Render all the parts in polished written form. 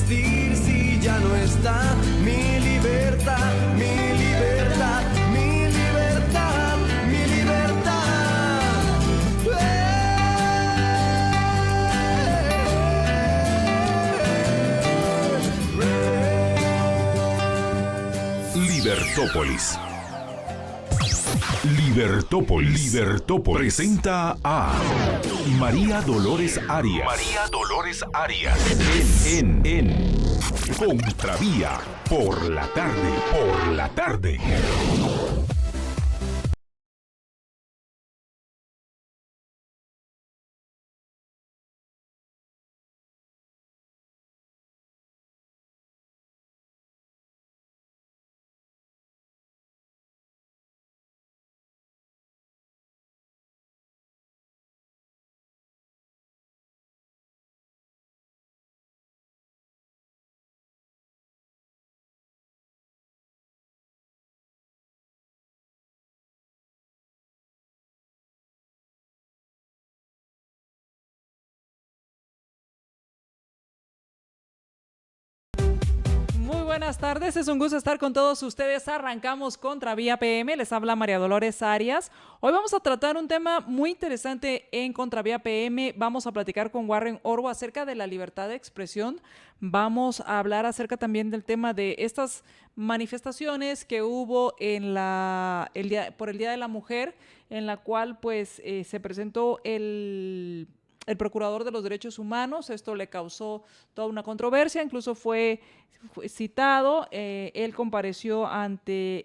existir si ya no está mi libertad, mi libertad, mi libertad, mi libertad? Libertópolis. Libertópolis presenta a María Dolores Arias. En Contravía por la tarde. Muy buenas tardes, es un gusto estar con todos ustedes. Arrancamos Contravía PM, les habla María Dolores Arias. Hoy vamos a tratar un tema muy interesante en Contravía PM. Vamos a platicar con Warren Orbo acerca de la libertad de expresión. Vamos a hablar acerca también del tema de estas manifestaciones que hubo en por el Día de la Mujer, en la cual pues se presentó el Procurador de los Derechos Humanos. Esto le causó toda una controversia, incluso fue citado. Él compareció ante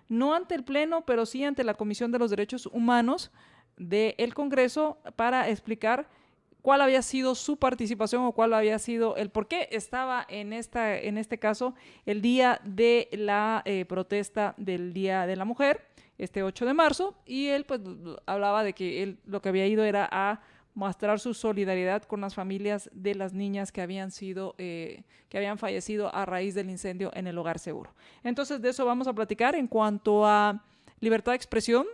no ante el Pleno, pero sí ante la Comisión de los Derechos Humanos del Congreso para explicar cuál había sido su participación o cuál había sido el por qué estaba en este caso el día de la protesta del Día de la Mujer, este 8 de marzo, y él pues hablaba de que él lo que había ido era a mostrar su solidaridad con las familias de las niñas que habían fallecido a raíz del incendio en el Hogar Seguro. Entonces de eso vamos a platicar. En cuanto a libertad de expresión,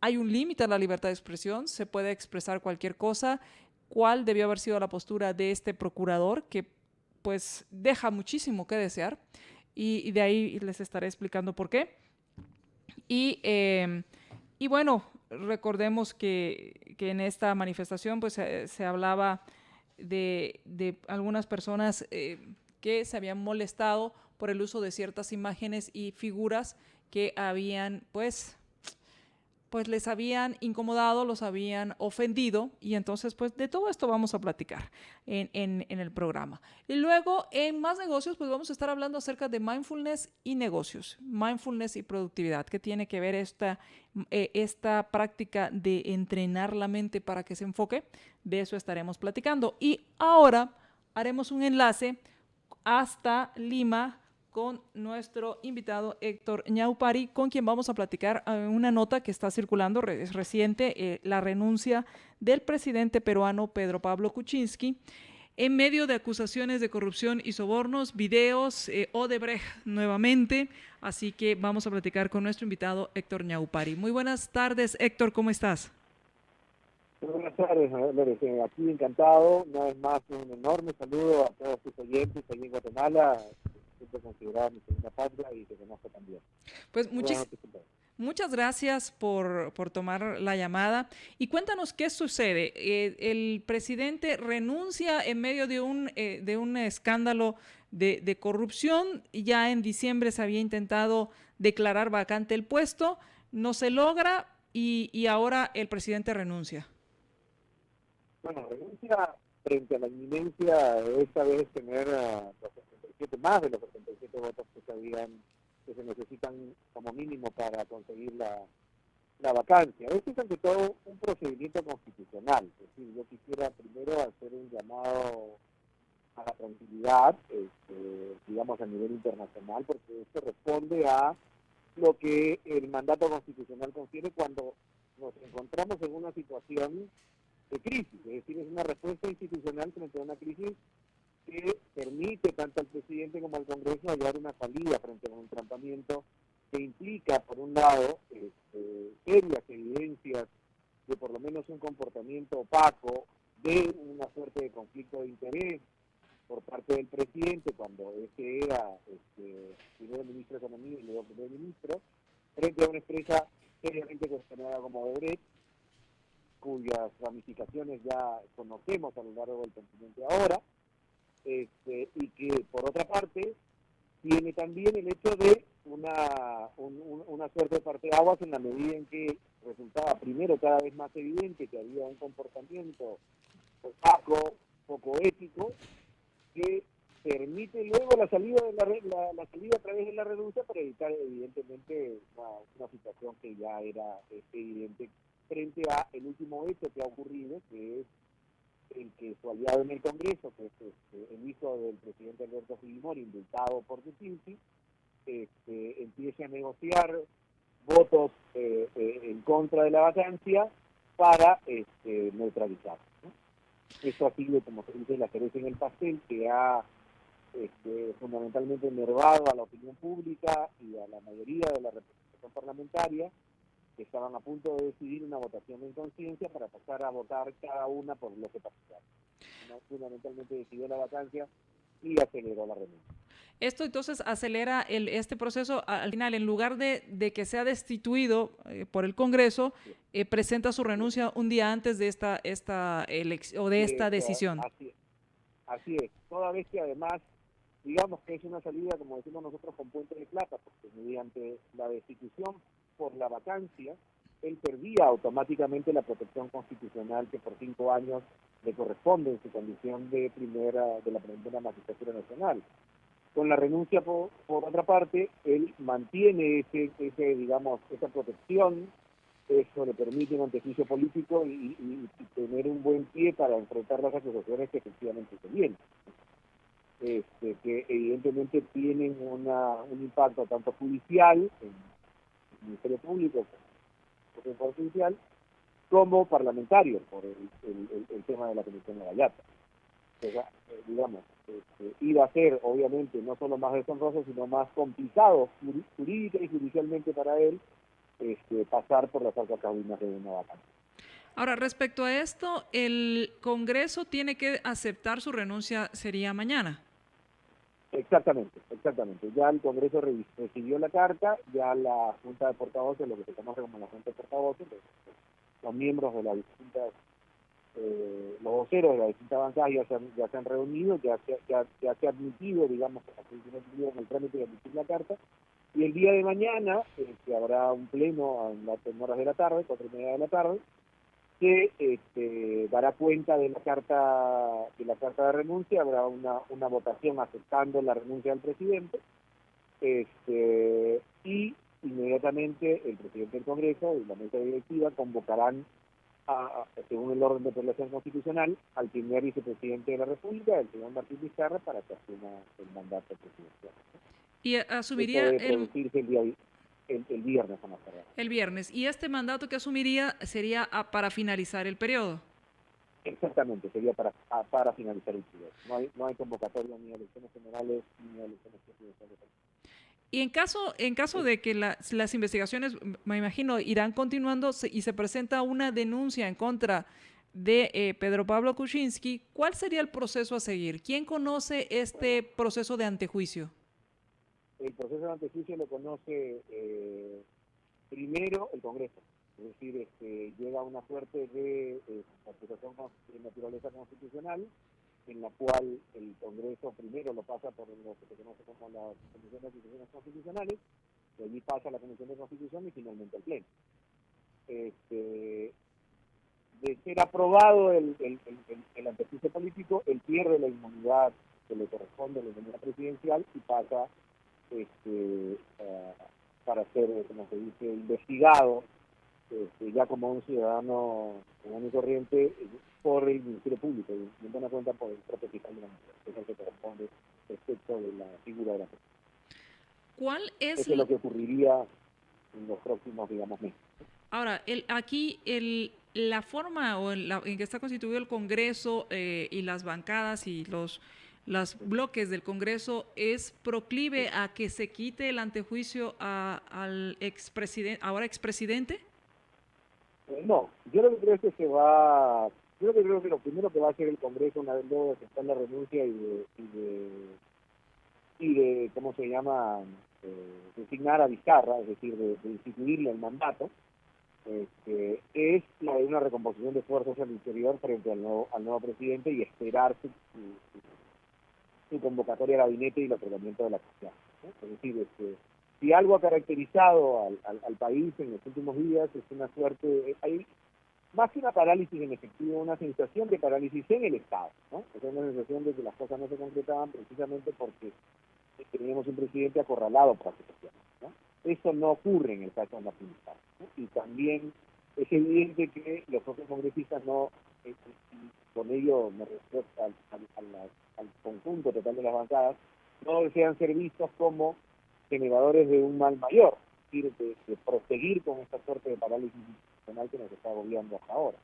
hay un límite a la libertad de expresión, se puede expresar cualquier cosa. ¿Cuál debió haber sido la postura de este procurador que pues deja muchísimo que desear? Y de ahí les estaré explicando por qué. Y bueno, recordemos que en esta manifestación pues se hablaba de algunas personas que se habían molestado por el uso de ciertas imágenes y figuras que habían pues les habían incomodado, los habían ofendido, y entonces pues de todo esto vamos a platicar en el programa. Y luego en Más Negocios pues vamos a estar hablando acerca de mindfulness y negocios, mindfulness y productividad. ¿Qué tiene que ver esta práctica de entrenar la mente para que se enfoque? De eso estaremos platicando. Y ahora haremos un enlace hasta Lima con nuestro invitado Héctor Ñaupari, con quien vamos a platicar una nota que está circulando, es reciente, la renuncia del presidente peruano Pedro Pablo Kuczynski, en medio de acusaciones de corrupción y sobornos, videos, Odebrecht nuevamente. Así que vamos a platicar con nuestro invitado Héctor Ñaupari. Muy buenas tardes, Héctor, ¿cómo estás? Buenas tardes, aquí encantado. Una vez más, un enorme saludo a todos tus oyentes allí en Guatemala, siempre considerado mi segunda patria y te conozco también. Pues muchas gracias por tomar la llamada. Y cuéntanos qué sucede. El presidente renuncia en medio de un escándalo de corrupción. Ya en diciembre se había intentado declarar vacante el puesto, no se logra y ahora el presidente renuncia. Bueno, renuncia frente a la inminencia de esta vez tener más de los 77 votos que se necesitan como mínimo para conseguir la vacancia. Esto es ante todo un procedimiento constitucional. Es decir, yo quisiera primero hacer un llamado a la tranquilidad, digamos a nivel internacional, porque esto responde a lo que el mandato constitucional confiere cuando nos encontramos en una situación de crisis, es decir, es una respuesta institucional frente a una crisis que permite tanto al presidente como al Congreso hallar una salida frente a un entrampamiento que implica, por un lado, serias evidencias de por lo menos un comportamiento opaco de una suerte de conflicto de interés por parte del presidente cuando este era primero ministro de Economía y luego primer ministro, frente a una empresa seriamente cuestionada como Odebrecht, cuyas ramificaciones ya conocemos a lo largo del continente ahora, y que por otra parte tiene también el hecho de una suerte de parteaguas en la medida en que resultaba primero cada vez más evidente que había un comportamiento opaco, poco ético, que permite luego la salida de la salida a través de la renuncia para evitar evidentemente una situación que ya era evidente frente a el último hecho que ha ocurrido, que es el que su aliado en el Congreso, que es el hijo del presidente Alberto Fujimori, indultado por Kuczynski, empiece a negociar votos en contra de la vacancia para neutralizar, ¿no? Eso ha sido, como se dice, la cereza en el pastel que ha fundamentalmente enervado a la opinión pública y a la mayoría de la representación parlamentaria, que estaban a punto de decidir una votación en conciencia para pasar a votar cada una por lo que pasara. Fundamentalmente decidió la vacancia y aceleró la renuncia. Esto entonces acelera este proceso. Al final, en lugar de que sea destituido por el Congreso, presenta su renuncia un día antes de esta elección o de esta decisión. Así es. Toda vez que además, digamos que es una salida, como decimos nosotros, con puente de plata, porque mediante la destitución por la vacancia, él perdía automáticamente la protección constitucional que por 5 años le corresponde en su condición de la primera magistratura nacional. Con la renuncia, por otra parte, él mantiene esa protección. Eso le permite un antejuicio político y tener un buen pie para enfrentar las acusaciones que efectivamente se vienen. Que evidentemente tienen un impacto tanto judicial, en el Ministerio Público, el Poder Judicial, como parlamentario, por el tema de la Comisión de Gallata. Iba a ser, obviamente, no solo más deshonroso, sino más complicado jurídica y judicialmente para él pasar por las altas cabinas de una vacancia. Ahora, respecto a esto, el Congreso tiene que aceptar su renuncia, sería mañana. Exactamente. Ya el Congreso recibió la carta, ya la Junta de Portavoces, lo que se conoce como la Junta de Portavoces, los miembros de las distintas, los voceros de las distintas bancadas ya se han reunido, ya se ha admitido, digamos, en el trámite de admitir la carta, y el día de mañana que habrá un pleno en las horas de la tarde, 4:30 de la tarde, que dará cuenta de la carta de renuncia. Habrá una votación aceptando la renuncia del presidente, y inmediatamente el presidente del Congreso y la mesa directiva convocarán, según el orden de prelación constitucional, al primer vicepresidente de la República, el señor Martín Vizcarra, para que asuma el mandato presidencial. Y asumiría Esto debe producirse el viernes a más tardar. El viernes. ¿Y este mandato que asumiría sería para finalizar el periodo? Exactamente, sería para finalizar el periodo. No hay convocatoria ni a elecciones generales ni a elecciones presidenciales. Y en caso de que las investigaciones, me imagino, irán continuando y se presenta una denuncia en contra de Pedro Pablo Kuczynski, ¿cuál sería el proceso a seguir? ¿Quién conoce este proceso de antejuicio? El proceso de antejuicio lo conoce primero el Congreso, es decir, llega una suerte de acusación de naturaleza constitucional, en la cual el Congreso primero lo pasa por lo que se conoce como la Comisión de Acusaciones Constitucionales, de allí pasa a la Comisión de Constitución y finalmente al Pleno. De ser aprobado el antejuicio político, él pierde la inmunidad que le corresponde, la inmunidad presidencial, y pasa para ser, como se dice, investigado ya como un ciudadano común y corriente por el Ministerio Público, y en buena cuenta por el propio fiscal de la Nación, que es el que corresponde respecto de la figura de la persona. ¿Cuál es? Eso es lo que ocurriría en los próximos, digamos, meses. Ahora, la forma en que está constituido el Congreso y las bancadas y los bloques del Congreso es proclive a que se quite el antejuicio al ahora expresidente. No, yo lo que creo es que se va Yo creo que lo primero que va a hacer el Congreso una vez luego de aceptar la renuncia y de ¿cómo se llama? Designar a Vizcarra, es decir, de instituirle el mandato, es la de una recomposición de fuerzas al interior frente al nuevo presidente y esperar su convocatoria al gabinete y el otorgamiento de la confianza, ¿no? Es decir, si algo ha caracterizado al país en los últimos días es una suerte, hay más que una parálisis en efectivo, una sensación de parálisis en el Estado, ¿no? Es una sensación de que las cosas no se concretaban precisamente porque teníamos un presidente acorralado por la situación, ¿no? Eso no ocurre en el caso de la militar, ¿no? Y también es evidente que los propios congresistas no, y con ello me refiero al conjunto total de las bancadas, no desean ser vistos como generadores de un mal mayor, es decir, de proseguir con esta suerte de parálisis institucional que nos está agobiando hasta ahora.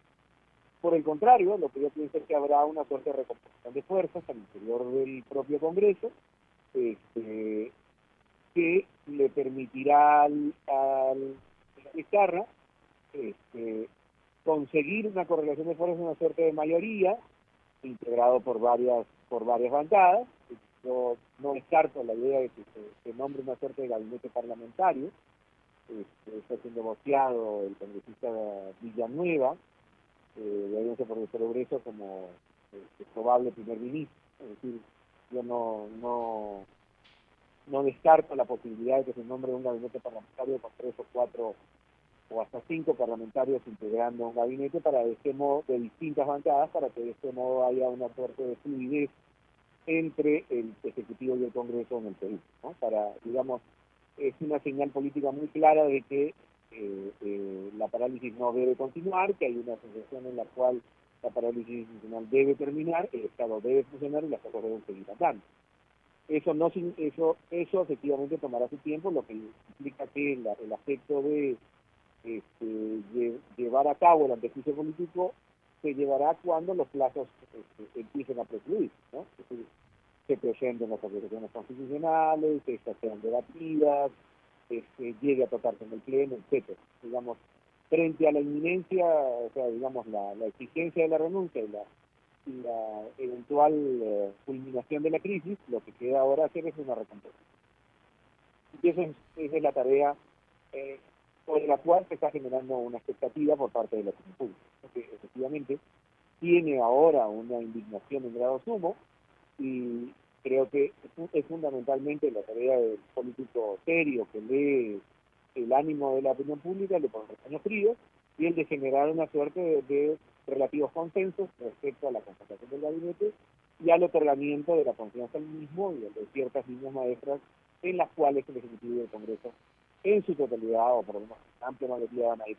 Por el contrario, lo que yo pienso es que habrá una suerte de recomposición de fuerzas al interior del propio Congreso, que le permitirá a Vizcarra conseguir una correlación de fuerzas, una suerte de mayoría, integrado por varias bancadas. Yo no descarto la idea de que se nombre una suerte de gabinete parlamentario. Está siendo negociado el congresista Villanueva, de Alianza por el Progreso, como probable primer ministro. Es decir, yo no descarto la posibilidad de que se nombre un gabinete parlamentario con 3 o 4 o hasta 5 parlamentarios integrando un gabinete para de este modo, de distintas bancadas, para que de este modo haya una suerte de fluidez entre el Ejecutivo y el Congreso en el Perú, ¿no? Para, digamos, es una señal política muy clara de que la parálisis no debe continuar, que hay una sensación en la cual la parálisis institucional debe terminar, el Estado debe funcionar y las cosas deben seguir andando. Eso efectivamente tomará su tiempo, lo que implica que el aspecto de llevar a cabo el antejuicio político se llevará cuando los plazos empiecen a precluir, ¿no? Es decir, se presenten las acusaciones constitucionales, estas sean debatidas, llegue a tocarse en el Pleno, etcétera. Digamos, frente a la inminencia, o sea, digamos, la exigencia de la renuncia y la eventual culminación de la crisis, lo que queda ahora hacer es una recompensa. Y esa es la tarea por la cual se está generando una expectativa por parte de la opinión pública, porque efectivamente tiene ahora una indignación en grado sumo y creo que es fundamentalmente la tarea del político serio que lee el ánimo de la opinión pública, le pone paños fríos, y el de generar una suerte de relativos consensos respecto a la conformación del gabinete y al otorgamiento de la confianza al mismo y de ciertas líneas maestras en las cuales el Ejecutivo y el Congreso en su totalidad o por lo menos amplia mayoría van a ir.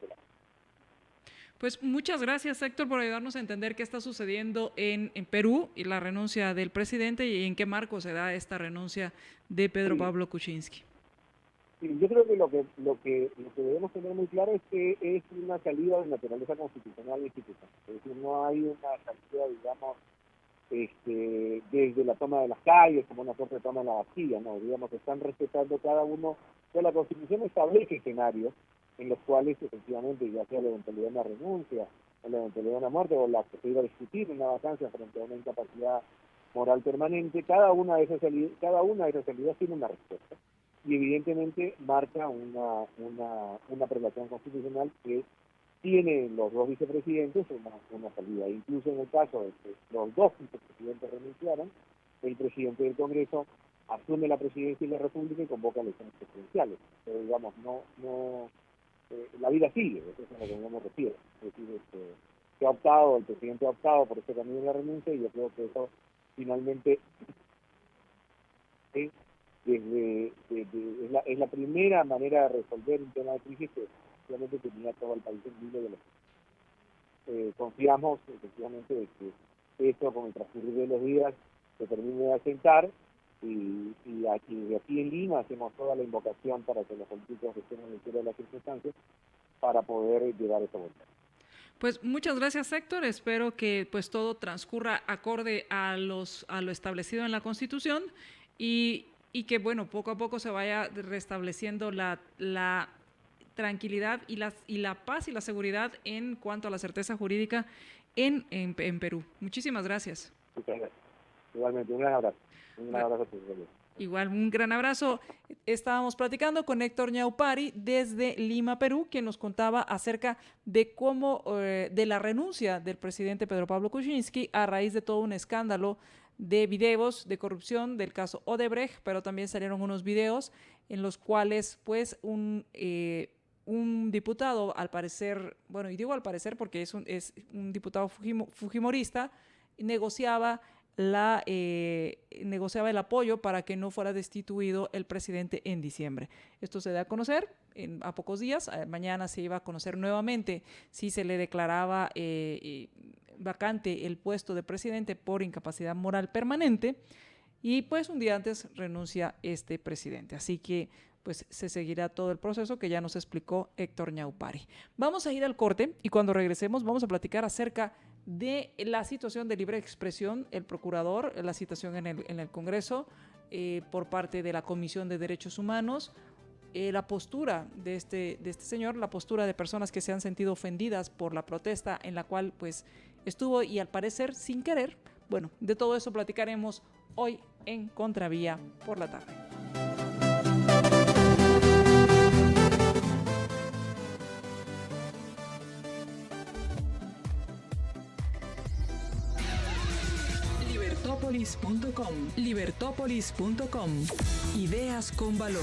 Pues muchas gracias, Héctor, por ayudarnos a entender qué está sucediendo en Perú y la renuncia del presidente y en qué marco se da esta renuncia de Pedro Pablo Kuczynski. Sí, yo creo que lo que debemos tener muy claro es que es una salida de naturaleza constitucional e institucional. Es decir, no hay una salida, digamos, desde la toma de las calles, como una suerte de toma de la Bastilla, no, digamos, están respetando cada uno, de la Constitución establece escenarios en los cuales efectivamente, ya sea la eventualidad de una renuncia, o la eventualidad de una muerte, o la que se iba a discutir una vacancia frente a una incapacidad moral permanente, cada una de esas salidas tiene una respuesta. Y evidentemente marca una prelación constitucional que tiene los dos vicepresidentes una salida. Incluso en el caso de que los dos vicepresidentes renunciaran, el presidente del Congreso asume la presidencia de la República y convoca elecciones presidenciales. Pero digamos, la vida sigue, eso es a lo que no me refiero. Es decir, el presidente ha optado por este camino de la renuncia y yo creo que eso finalmente es la primera manera de resolver un tema de crisis que efectivamente tenía todo el país en vilo de los confiamos efectivamente de que esto con el transcurrir de los días se termine de asentar y aquí en Lima hacemos toda la invocación para que los políticos estén en el cielo de las circunstancias para poder llevar esa vuelta. Pues muchas gracias, Héctor. Espero que pues todo transcurra acorde a lo establecido en la Constitución y que bueno, poco a poco se vaya restableciendo la tranquilidad y la paz y la seguridad en cuanto a la certeza jurídica en Perú. Muchísimas gracias. Muchas gracias. Igualmente, un gran abrazo. Un gran abrazo a todos. Igual, un gran abrazo. Estábamos platicando con Héctor Ñaupari desde Lima, Perú, quien nos contaba acerca de cómo, de la renuncia del presidente Pedro Pablo Kuczynski a raíz de todo un escándalo de videos de corrupción del caso Odebrecht, pero también salieron unos videos en los cuales, pues, un diputado, al parecer, bueno, y digo al parecer porque es un diputado fujimorista, negociaba el apoyo para que no fuera destituido el presidente en diciembre. Esto se da a conocer a pocos días. Mañana se iba a conocer nuevamente si se le declaraba vacante el puesto de presidente por incapacidad moral permanente, y pues un día antes renuncia este presidente. Así que pues se seguirá todo el proceso que ya nos explicó Héctor Ñaupari. Vamos a ir al corte y cuando regresemos vamos a platicar acerca de la situación de libre expresión, el procurador, la situación en el Congreso por parte de la Comisión de Derechos Humanos, la postura de este señor, la postura de personas que se han sentido ofendidas por la protesta en la cual pues estuvo y al parecer sin querer. Bueno, de todo eso platicaremos hoy en Contravía por la tarde. Libertópolis.com. Ideas con valor.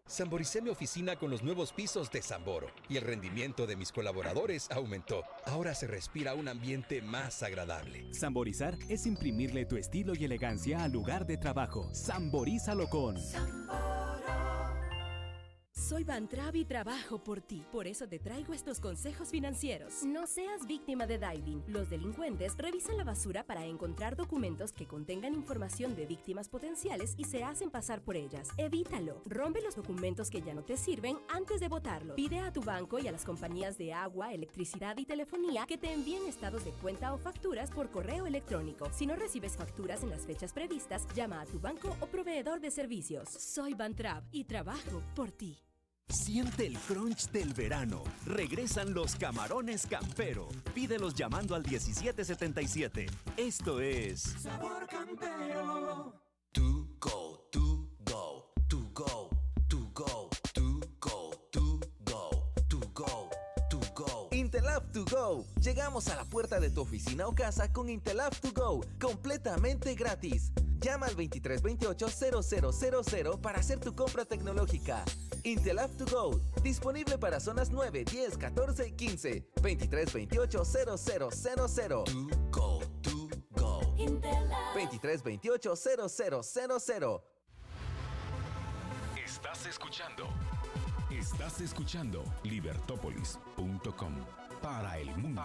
Samboricé mi oficina con los nuevos pisos de Samboro y el rendimiento de mis colaboradores aumentó. Ahora se respira un ambiente más agradable. Samborizar es imprimirle tu estilo y elegancia al lugar de trabajo. Samborízalo con Soy Bantrav y trabajo por ti. Por eso te traigo estos consejos financieros. No seas víctima de diving. Los delincuentes revisan la basura para encontrar documentos que contengan información de víctimas potenciales y se hacen pasar por ellas. Evítalo. Rompe los documentos que ya no te sirven antes de botarlos. Pide a tu banco y a las compañías de agua, electricidad y telefonía que te envíen estados de cuenta o facturas por correo electrónico. Si no recibes facturas en las fechas previstas, llama a tu banco o proveedor de servicios. Soy Bantrav y trabajo por ti. Siente el crunch del verano. Regresan los camarones Campero. Pídelos llamando al 1777. Esto es Sabor Campero. To go, to go, to go, to go, to go, to go, to go, to go. Intelab To Go. Llegamos a la puerta de tu oficina o casa con Intelab To Go, completamente gratis. Llama al 2328-0000 para hacer tu compra tecnológica. Intelab To Go, disponible para zonas 9, 10, 14 y 15. 2328-0000. To go, to go. Intelab. 2328-0000. Estás escuchando Libertópolis.com para el mundo.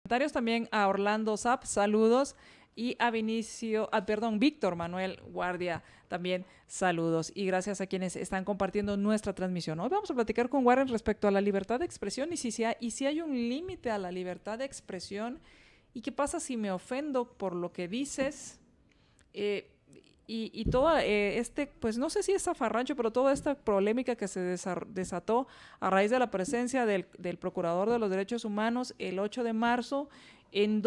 Comentarios también a Orlando Zap, saludos, y a Víctor Manuel Guardia, también saludos, y gracias a quienes están compartiendo nuestra transmisión. Hoy vamos a platicar con Warren respecto a la libertad de expresión y si hay un límite a la libertad de expresión y qué pasa si me ofendo por lo que dices, y todo pues no sé si es zafarrancho, pero toda esta polémica que se desató a raíz de la presencia del Procurador de los Derechos Humanos el 8 de marzo, él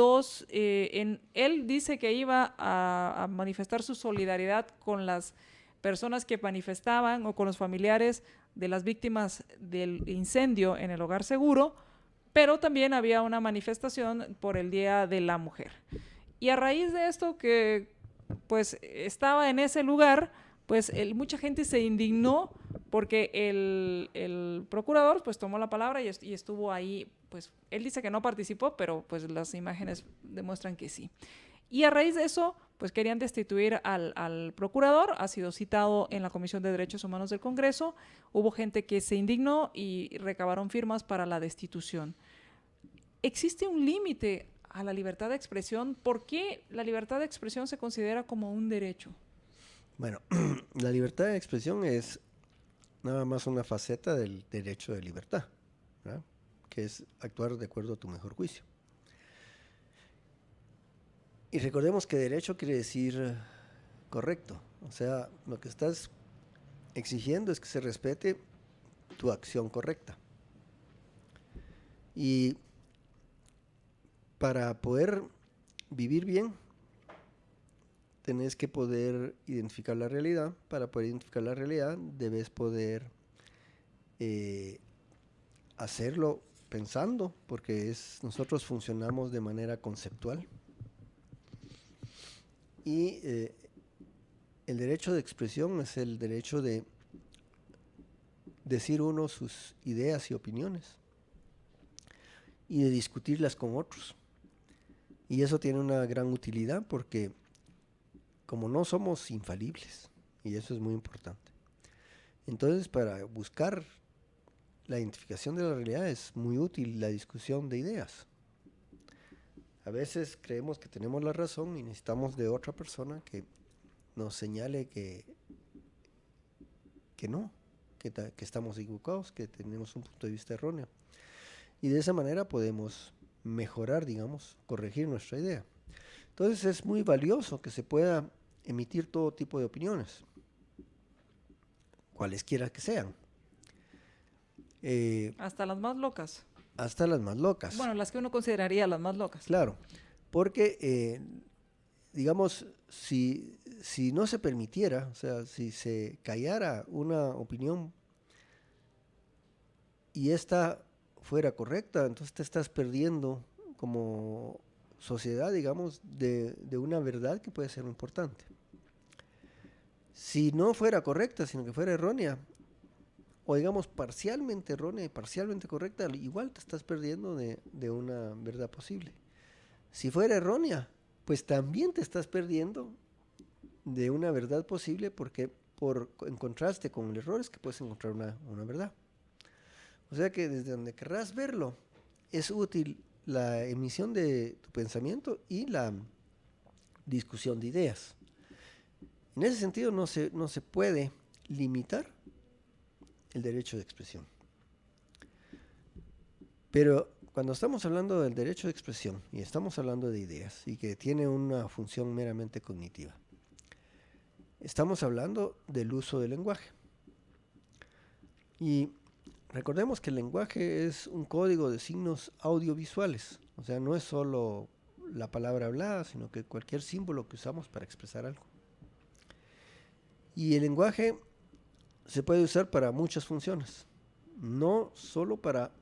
dice que iba a manifestar su solidaridad con las personas que manifestaban o con los familiares de las víctimas del incendio en el Hogar Seguro, pero también había una manifestación por el Día de la Mujer. Y a raíz de esto que pues estaba en ese lugar, pues mucha gente se indignó porque el procurador pues tomó la palabra y estuvo ahí, pues él dice que no participó, pero pues las imágenes demuestran que sí. Y a raíz de eso, pues querían destituir al procurador, ha sido citado en la Comisión de Derechos Humanos del Congreso, hubo gente que se indignó y recabaron firmas para la destitución. ¿Existe un límite a la libertad de expresión? ¿Por qué la libertad de expresión se considera como un derecho? Bueno, la libertad de expresión es nada más una faceta del derecho de libertad, ¿verdad? Que es actuar de acuerdo a tu mejor juicio. Y recordemos que derecho quiere decir correcto, o sea, lo que estás exigiendo es que se respete tu acción correcta. Y para poder vivir bien, tenés que poder identificar la realidad. Para poder identificar la realidad, debes poder hacerlo pensando, porque nosotros funcionamos de manera conceptual. Y el derecho de expresión es el derecho de decir uno sus ideas y opiniones y de discutirlas con otros. Y eso tiene una gran utilidad porque como no somos infalibles, y eso es muy importante, entonces para buscar la identificación de la realidad es muy útil la discusión de ideas. A veces creemos que tenemos la razón y necesitamos de otra persona que nos señale que no, que estamos equivocados, que tenemos un punto de vista erróneo. Y de esa manera podemos mejorar, digamos, corregir nuestra idea. Entonces es muy valioso que se pueda emitir todo tipo de opiniones, cualesquiera que sean. Hasta las más locas. Hasta las más locas. Bueno, las que uno consideraría las más locas. Claro, porque, digamos, si no se permitiera, o sea, si se callara una opinión y esta fuera correcta, entonces te estás perdiendo como sociedad, digamos, de una verdad que puede ser muy importante. Si no fuera correcta, sino que fuera errónea, o digamos parcialmente errónea y parcialmente correcta, igual te estás perdiendo de una verdad posible. Si fuera errónea, pues también te estás perdiendo de una verdad posible porque en contraste con el error es que puedes encontrar una verdad. O sea que desde donde querrás verlo, es útil la emisión de tu pensamiento y la discusión de ideas. En ese sentido no se puede limitar el derecho de expresión. Pero cuando estamos hablando del derecho de expresión y estamos hablando de ideas y que tiene una función meramente cognitiva, estamos hablando del uso del lenguaje. Y recordemos que el lenguaje es un código de signos audiovisuales, o sea, no es solo la palabra hablada, sino que cualquier símbolo que usamos para expresar algo. Y el lenguaje se puede usar para muchas funciones, no solo para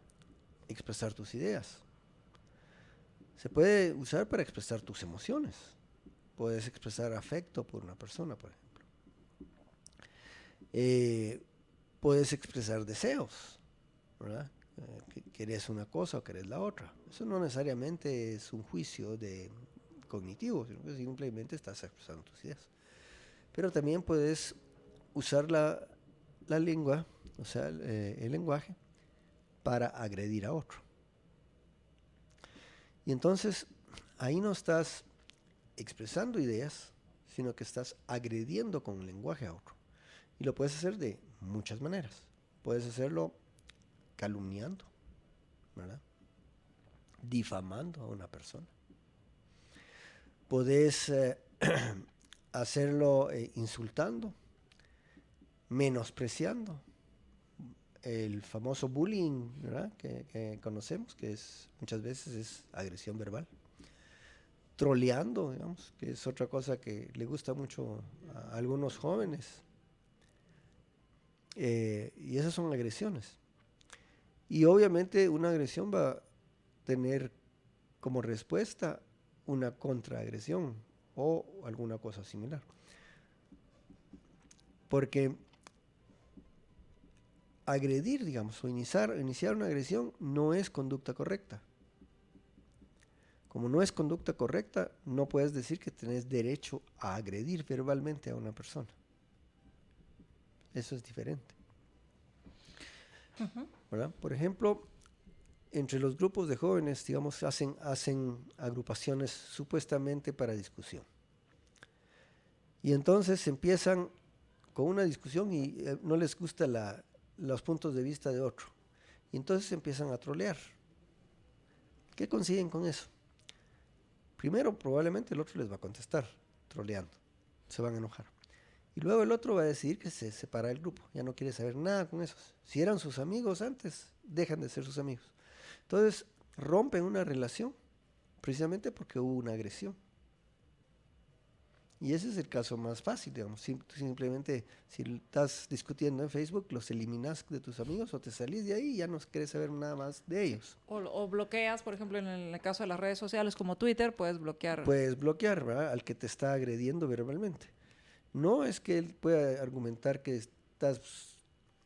expresar tus ideas. Se puede usar para expresar tus emociones. Puedes expresar afecto por una persona, por ejemplo. Puedes expresar deseos, ¿verdad? Que querés una cosa o querés la otra. Eso no necesariamente es un juicio cognitivo, sino que simplemente estás expresando tus ideas. Pero también puedes usar la lengua, o sea, el lenguaje, para agredir a otro. Y entonces, ahí no estás expresando ideas, sino que estás agrediendo con el lenguaje a otro. Y lo puedes hacer de muchas maneras. Puedes hacerlo calumniando, ¿verdad? Difamando a una persona. Puedes hacerlo insultando, menospreciando. El famoso bullying, ¿verdad? Que conocemos, que muchas veces es agresión verbal. Troleando, digamos, que es otra cosa que le gusta mucho a algunos jóvenes. Y esas son agresiones. Y obviamente una agresión va a tener como respuesta una contraagresión o alguna cosa similar. Porque agredir, digamos, o iniciar una agresión no es conducta correcta. Como no es conducta correcta, no puedes decir que tenés derecho a agredir verbalmente a una persona. Eso es diferente. ¿Verdad? Por ejemplo, entre los grupos de jóvenes, digamos, hacen agrupaciones supuestamente para discusión. Y entonces empiezan con una discusión y no les gusta los puntos de vista de otro. Y entonces empiezan a trolear. ¿Qué consiguen con eso? Primero, probablemente el otro les va a contestar, troleando. Se van a enojar. Y luego el otro va a decidir que se separa del grupo. Ya no quiere saber nada con esos. Si eran sus amigos antes, dejan de ser sus amigos. Entonces, rompen una relación precisamente porque hubo una agresión. Y ese es el caso más fácil, digamos. Simplemente, si estás discutiendo en Facebook, los eliminas de tus amigos o te salís de ahí y ya no quieres saber nada más de ellos. O bloqueas, por ejemplo, en el caso de las redes sociales como Twitter, puedes bloquear. Puedes bloquear, ¿verdad?, al que te está agrediendo verbalmente. No es que él pueda argumentar que estás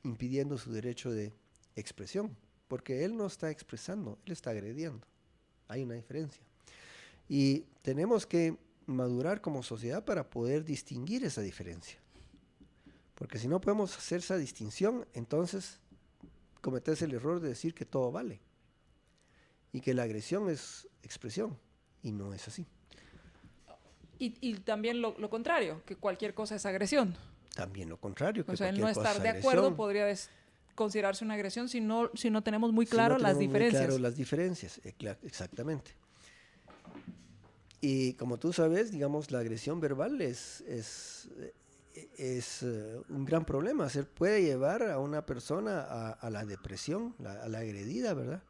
impidiendo su derecho de expresión, porque él no está expresando, él está agrediendo. Hay una diferencia. Y tenemos que madurar como sociedad para poder distinguir esa diferencia. Porque si no podemos hacer esa distinción, entonces cometes el error de decir que todo vale y que la agresión es expresión, y no es así. Y también lo contrario, que cualquier cosa es agresión. También lo contrario, que o sea, el cualquier no cosa estar es de acuerdo agresión. podría considerarse una agresión si no tenemos muy claro Si no las tenemos diferencias. muy claro las diferencias, exactamente. Y como tú sabes, digamos, la agresión verbal es un gran problema. Puede llevar a una persona a la depresión, a la agredida, ¿verdad?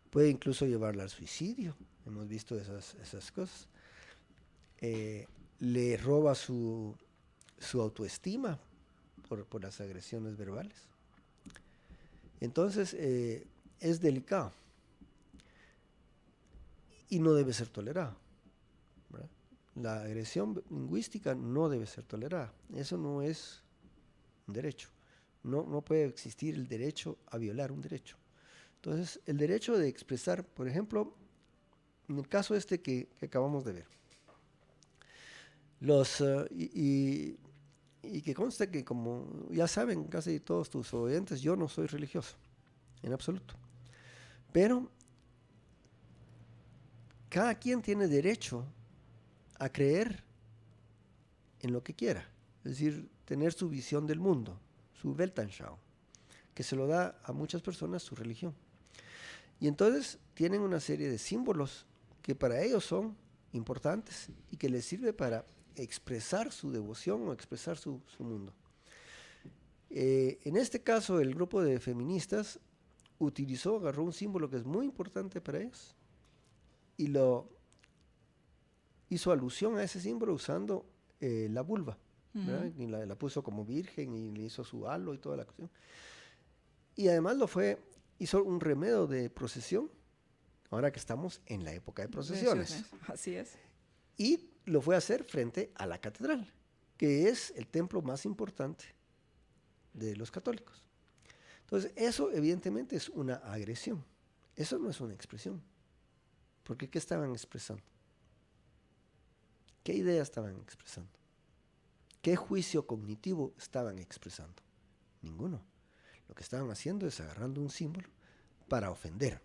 Puede incluso llevarla al suicidio. Hemos visto esas cosas. Le roba su autoestima por las agresiones verbales. Entonces, es delicado y no debe ser tolerado, ¿verdad? La agresión lingüística no debe ser tolerada. Eso no es un derecho. No puede existir el derecho a violar un derecho. Entonces, el derecho de expresar, por ejemplo, en el caso que acabamos de ver, y que conste que, como ya saben casi todos tus oyentes, yo no soy religioso, en absoluto. Pero cada quien tiene derecho a creer en lo que quiera, es decir, tener su visión del mundo, su Weltanschauung, que se lo da a muchas personas su religión. Y entonces tienen una serie de símbolos que para ellos son importantes y que les sirve para expresar su devoción o expresar su mundo. En este caso, el grupo de feministas agarró un símbolo que es muy importante para ellos y lo hizo alusión a ese símbolo usando la vulva, ¿verdad? Y la puso como virgen y le hizo su halo y toda la cuestión. Y además hizo un remedio de procesión, ahora que estamos en la época de procesiones. Así es. Y lo fue a hacer frente a la catedral, que es el templo más importante de los católicos. Entonces, eso evidentemente es una agresión. Eso no es una expresión. Porque ¿qué estaban expresando? ¿Qué idea estaban expresando? ¿Qué juicio cognitivo estaban expresando? Ninguno. Lo que estaban haciendo es agarrando un símbolo para ofender.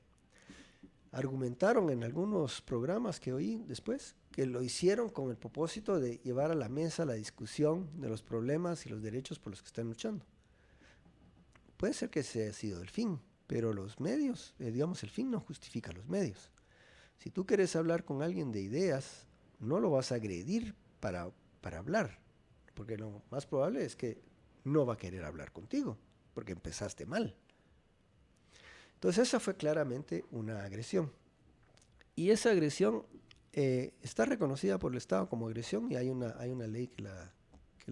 Argumentaron en algunos programas que oí después que lo hicieron con el propósito de llevar a la mesa la discusión de los problemas y los derechos por los que están luchando. Puede ser que ese haya sido el fin, pero los medios, digamos, el fin no justifica los medios. Si tú quieres hablar con alguien de ideas, no lo vas a agredir para hablar, porque lo más probable es que no va a querer hablar contigo, porque empezaste mal. Entonces esa fue claramente una agresión. Y esa agresión está reconocida por el Estado como agresión y hay una ley que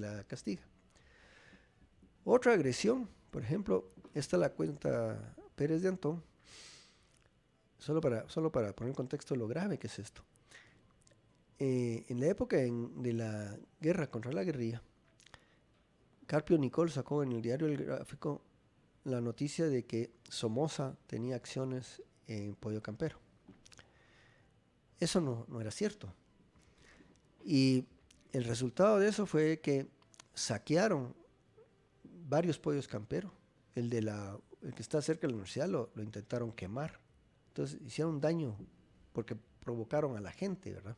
la castiga. Otra agresión, por ejemplo, esta la cuenta Pérez de Antón, solo para poner en contexto lo grave que es esto. en la época de la guerra contra la guerrilla, Carpio Nicol sacó en el diario El Gráfico la noticia de que Somoza tenía acciones en Pollo Campero. Eso no era cierto. Y el resultado de eso fue que saquearon varios pollos camperos. El que está cerca de la universidad lo intentaron quemar. Entonces hicieron daño porque provocaron a la gente, ¿verdad?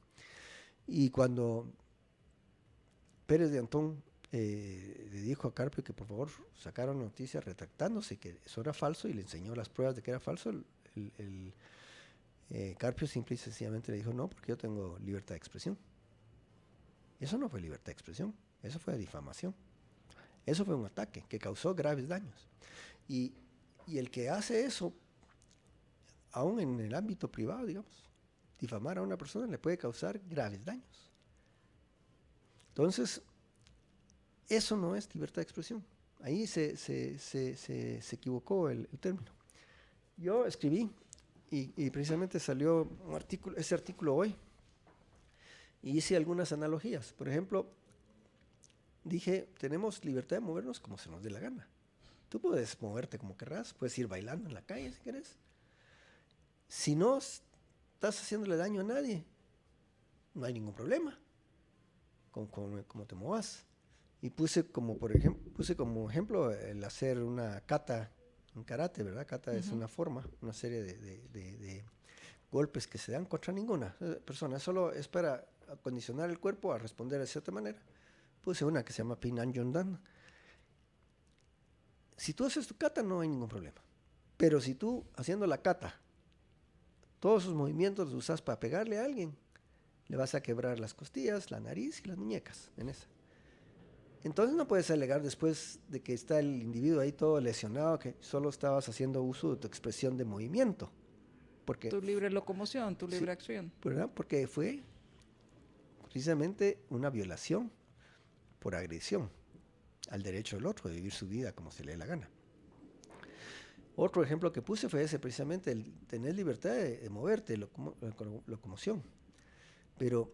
Y cuando Pérez de Antón le dijo a Carpio que por favor sacara una noticia retractándose que eso era falso y le enseñó las pruebas de que era falso, Carpio simple y sencillamente le dijo no, porque yo tengo libertad de expresión. Eso no fue libertad de expresión, eso fue difamación. Eso fue un ataque que causó graves daños. Y el que hace eso, aún en el ámbito privado, digamos, difamar a una persona le puede causar graves daños. Entonces, eso no es libertad de expresión. Ahí se equivocó el término. Yo escribí, y precisamente salió ese artículo hoy, y hice algunas analogías. Por ejemplo, dije, tenemos libertad de movernos como se nos dé la gana. Tú puedes moverte como querrás, puedes ir bailando en la calle si querés. Si no estás haciéndole daño a nadie, no hay ningún problema con cómo te muevas. Y puse como ejemplo el hacer una kata en karate, ¿verdad? Kata es una forma, una serie de golpes que se dan contra ninguna persona. Solo es para acondicionar el cuerpo a responder de cierta manera. Puse una que se llama Pinan Yondan. Si tú haces tu kata no hay ningún problema. Pero si tú haciendo la kata, todos esos movimientos los usas para pegarle a alguien, le vas a quebrar las costillas, la nariz y las muñecas en esa. Entonces no puedes alegar después de que está el individuo ahí todo lesionado que solo estabas haciendo uso de tu expresión de movimiento. Porque, tu libre locomoción, tu libre acción. ¿verdad? Porque fue precisamente una violación por agresión al derecho del otro de vivir su vida como se le dé la gana. Otro ejemplo que puse fue ese, precisamente el tener libertad de moverte, locomoción. Pero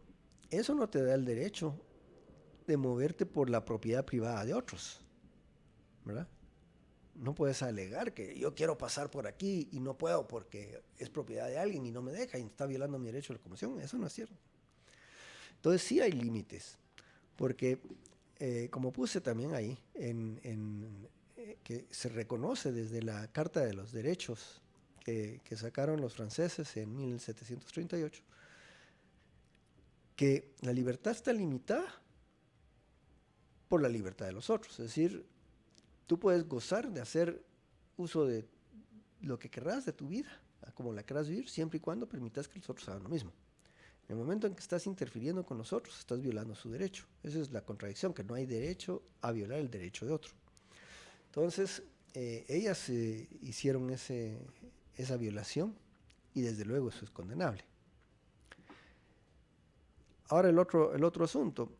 eso no te da el derecho de moverte por la propiedad privada de otros, ¿verdad? No puedes alegar que yo quiero pasar por aquí y no puedo porque es propiedad de alguien y no me deja y está violando mi derecho de locomoción. Eso no es cierto. Entonces sí hay límites, porque como puse también ahí, que se reconoce desde la Carta de los Derechos que sacaron los franceses en 1738, que la libertad está limitada por la libertad de los otros. Es decir, tú puedes gozar de hacer uso de lo que querrás de tu vida, como la querrás vivir, siempre y cuando permitas que los otros hagan lo mismo. En el momento en que estás interfiriendo con los otros, estás violando su derecho. Esa es la contradicción, que no hay derecho a violar el derecho de otro. Entonces, ellas hicieron esa violación y desde luego eso es condenable. Ahora el otro asunto,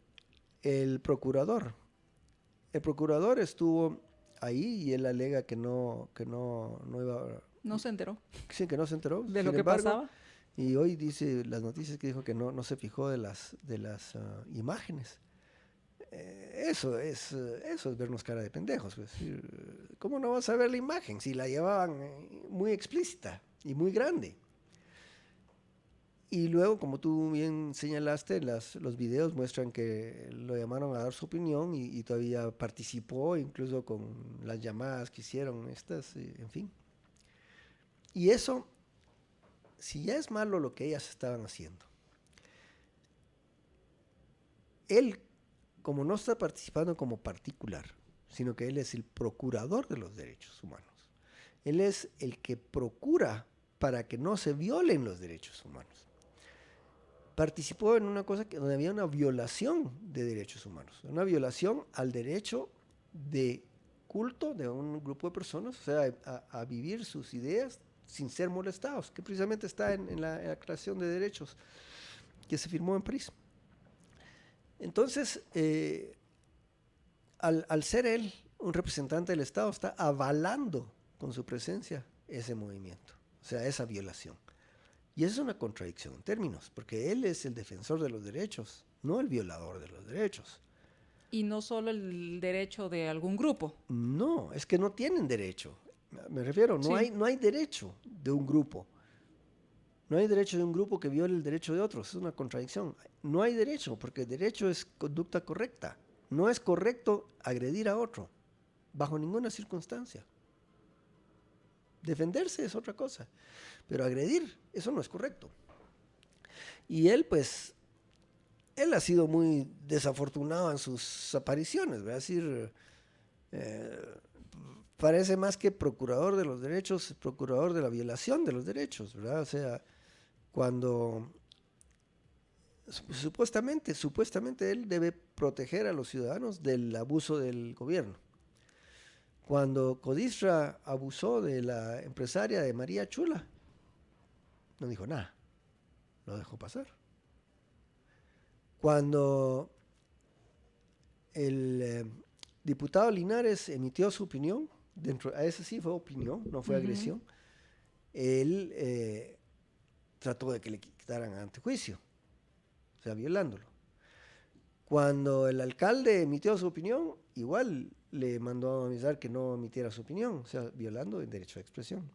el procurador. El procurador estuvo ahí y él alega que no iba... No se enteró. Sí, que no se enteró. ¿De lo que pasaba? Y hoy dice las noticias que dijo que no se fijó de las imágenes. Eso es vernos cara de pendejos. Pues. ¿Cómo no vas a ver la imagen si la llevaban muy explícita y muy grande? Y luego, como tú bien señalaste, los videos muestran que lo llamaron a dar su opinión y todavía participó, incluso con las llamadas que hicieron en fin. Y eso, si ya es malo lo que ellas estaban haciendo, él, como no está participando como particular, sino que él es el procurador de los derechos humanos, él es el que procura para que no se violen los derechos humanos. Participó en una cosa donde había una violación de derechos humanos, una violación al derecho de culto de un grupo de personas, o sea, a vivir sus ideas sin ser molestados, que precisamente está en la Declaración de Derechos que se firmó en París. Entonces, al ser él un representante del Estado, está avalando con su presencia ese movimiento, o sea, esa violación. Y esa es una contradicción en términos, porque él es el defensor de los derechos, no el violador de los derechos. Y no solo el derecho de algún grupo. No, es que no tienen derecho. Me refiero, no hay derecho de un grupo. No hay derecho de un grupo que viole el derecho de otros. Es una contradicción. No hay derecho, porque el derecho es conducta correcta. No es correcto agredir a otro, bajo ninguna circunstancia. Defenderse es otra cosa, pero agredir, eso no es correcto. Y él, pues, él ha sido muy desafortunado en sus apariciones, ¿verdad? Es decir, parece más que procurador de los derechos, procurador de la violación de los derechos, ¿verdad? O sea, cuando supuestamente él debe proteger a los ciudadanos del abuso del gobierno. Cuando Codistra abusó de la empresaria de María Chula, no dijo nada, lo dejó pasar. Cuando el diputado Linares emitió su opinión, a ese sí fue opinión, no fue agresión, él trató de que le quitaran antejuicio, o sea, violándolo. Cuando el alcalde emitió su opinión, igual le mandó a avisar que no emitiera su opinión, o sea, violando el derecho de expresión.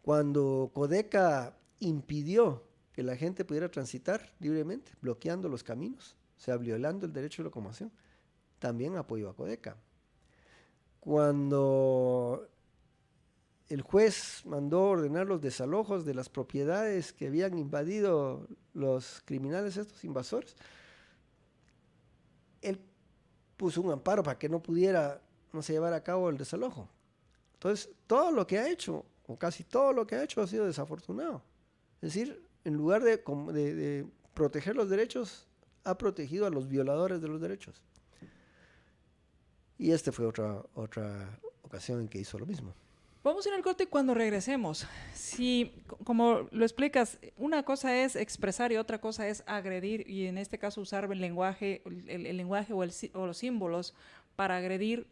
Cuando Codeca impidió que la gente pudiera transitar libremente, bloqueando los caminos, o sea, violando el derecho de locomoción, también apoyó a Codeca. Cuando el juez mandó ordenar los desalojos de las propiedades que habían invadido los criminales, estos invasores, él puso un amparo para que no se llevara a cabo el desalojo. Entonces, todo lo que ha hecho, o casi todo lo que ha hecho, ha sido desafortunado. Es decir, en lugar de proteger los derechos, ha protegido a los violadores de los derechos. Y esta fue otra ocasión en que hizo lo mismo. Vamos a ir al corte cuando regresemos. Si, como lo explicas, una cosa es expresar y otra cosa es agredir, y en este caso usar el lenguaje o los símbolos para agredir.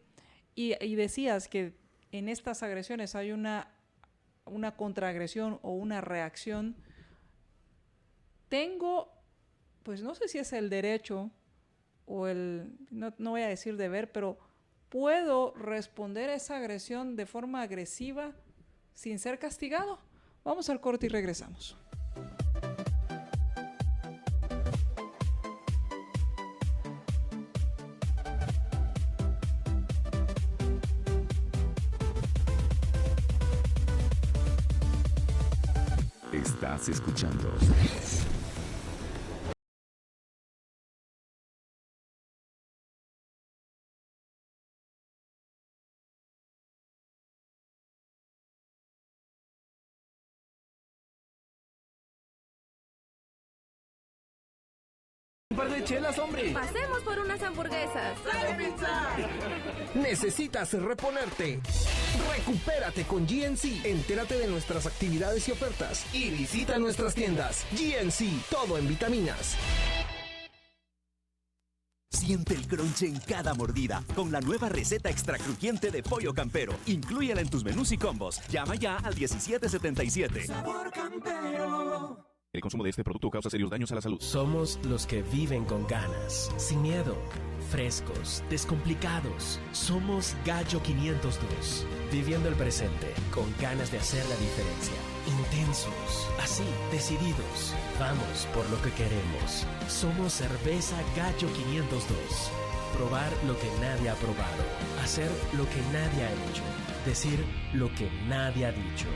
Y decías que en estas agresiones hay una contraagresión o una reacción. Tengo, pues no sé si es el derecho o no voy a decir deber, pero ¿puedo responder a esa agresión de forma agresiva sin ser castigado? Vamos al corte y regresamos. Estás escuchando Un par de chelas, hombre. Pasemos por unas hamburguesas. ¡Sale pizza! ¿Necesitas reponerte? Recupérate con GNC. Entérate de nuestras actividades y ofertas. Y visita nuestras tiendas. GNC, todo en vitaminas. Siente el crunch en cada mordida con la nueva receta extra crujiente de Pollo Campero. Inclúyela en tus menús y combos. Llama ya al 1777. Sabor Campero. El consumo de este producto causa serios daños a la salud. Somos los que viven con ganas, sin miedo, frescos, descomplicados. Somos Gallo 502, viviendo el presente con ganas de hacer la diferencia. Intensos, así, decididos. Vamos por lo que queremos. Somos Cerveza Gallo 502. Probar lo que nadie ha probado. Hacer lo que nadie ha hecho. Decir lo que nadie ha dicho.